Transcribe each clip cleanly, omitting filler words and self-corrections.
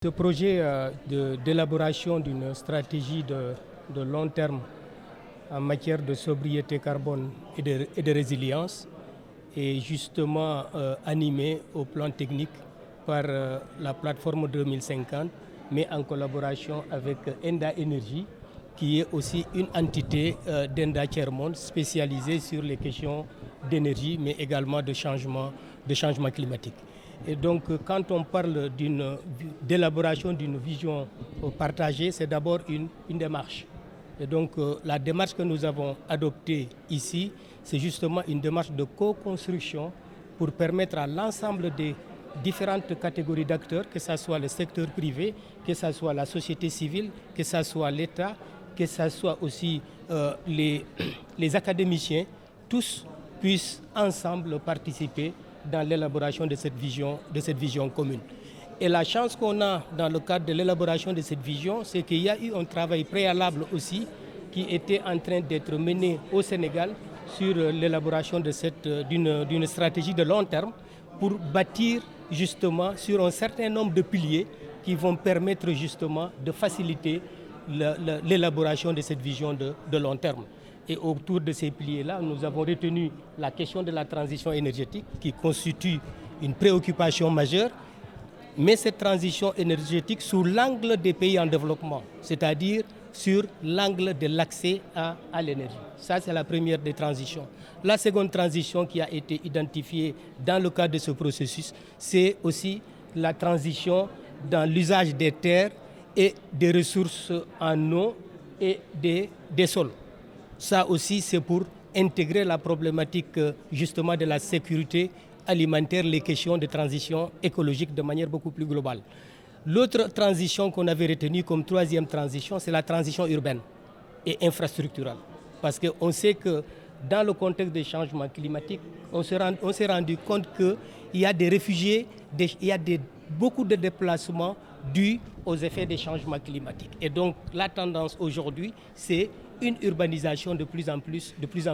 Ce projet d'élaboration d'une stratégie de long terme en matière de sobriété carbone et de résilience est justement animé au plan technique par la plateforme 2050, mais en collaboration avec Enda Energy, qui est aussi une entité d'Enda Tiers-Monde spécialisée sur les questions d'énergie, mais également de changement climatique. Et donc, quand on parle d'élaboration d'une vision partagée, c'est d'abord une démarche. Et donc, la démarche que nous avons adoptée ici, c'est justement une démarche de co-construction pour permettre à l'ensemble des différentes catégories d'acteurs, que ce soit le secteur privé, que ce soit la société civile, que ce soit l'État, que ce soit aussi les académiciens, tous puissent ensemble participer dans l'élaboration de cette vision commune. Et la chance qu'on a dans le cadre de l'élaboration de cette vision, c'est qu'il y a eu un travail préalable aussi qui était en train d'être mené au Sénégal sur l'élaboration d'une stratégie de long terme pour bâtir justement sur un certain nombre de piliers qui vont permettre justement de faciliter l'élaboration de cette vision de long terme. Et autour de ces piliers-là, nous avons retenu la question de la transition énergétique qui constitue une préoccupation majeure, mais cette transition énergétique sous l'angle des pays en développement, c'est-à-dire sur l'angle de l'accès à l'énergie. Ça, c'est la première des transitions. La seconde transition qui a été identifiée dans le cadre de ce processus, c'est aussi la transition dans l'usage des terres et des ressources en eau et des sols. Ça aussi, c'est pour intégrer la problématique justement de la sécurité alimentaire, les questions de transition écologique de manière beaucoup plus globale. L'autre transition qu'on avait retenue comme troisième transition, c'est la transition urbaine et infrastructurelle. Parce qu'on sait que dans le contexte des changements climatiques, on s'est rendu compte qu'il y a des réfugiés, il y a beaucoup de déplacements dus aux effets des changements climatiques. Et donc la tendance aujourd'hui, c'est une urbanisation de plus en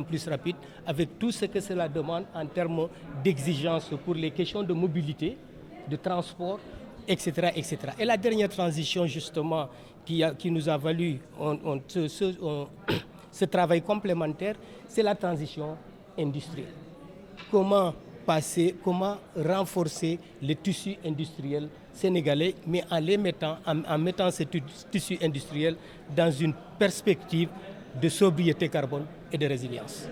plus rapide, avec tout ce que cela demande en termes d'exigences pour les questions de mobilité, de transport, etc., etc. Et la dernière transition justement qui nous a valu ce travail complémentaire, c'est la transition industrielle. Comment renforcer le tissu industriel sénégalais, mais en mettant ce tissu industriel dans une perspective de sobriété carbone et de résilience.